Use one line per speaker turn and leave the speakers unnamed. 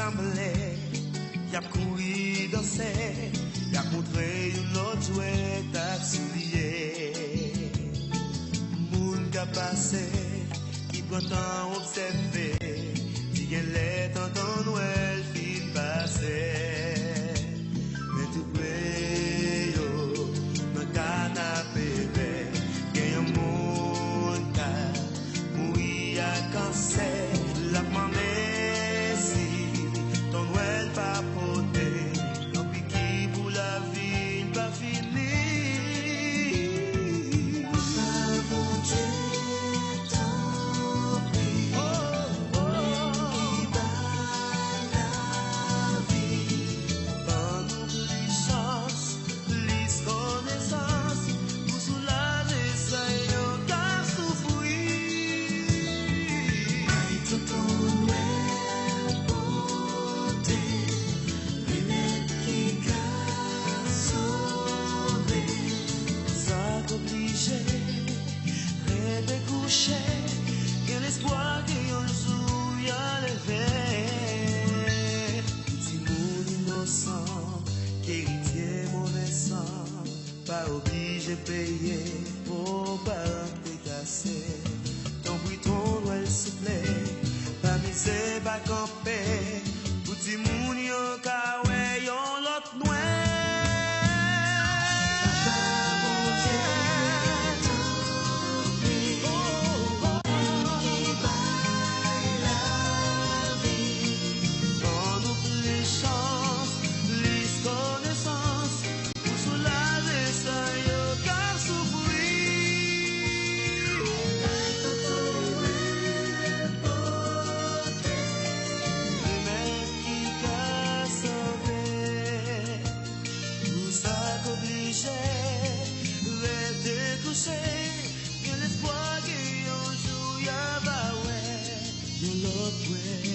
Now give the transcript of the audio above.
rassemblés, y a couru danser, y a montré une autre jouet à soulier. Moun qu'a passé, qui prend temps observé, qui gagne les temps en Noël, fin passé. Mais tout près, yo, dans le canapé, gagne un monde qui mourit à cancer, la maman. Ton Noël pas porté, non piqué pour la vie, pas fini.
Mon Dieu, tant pis, qui bat la vie.
Dans nos licences, les connaissances, pour soulager ça et on t'a souffrir.
Tout ton Noël porté, lunette qui qu'a sauvé.
Ça obligé, rêver couché, et l'espoir qu'un jour y a levé. Petit monde innocent, qu'héritier mauvais sang, pas obligé payer pour pas décasser. Ton bruit, ton doigt se plaît, pas misé, pas camper, petit monde yon ka ouais yon l'autre Noël.
Mon Dieu, tant pis, qui bat la vie.
On ouvre les chances, les connaissances, pour soulager ça, yo, car souffrir. Mais qui qu'a sauvé, tout ça qu'obligé, rêve coucher, que l'espoir qu'un jour y a va ouais, de l'autre ouais.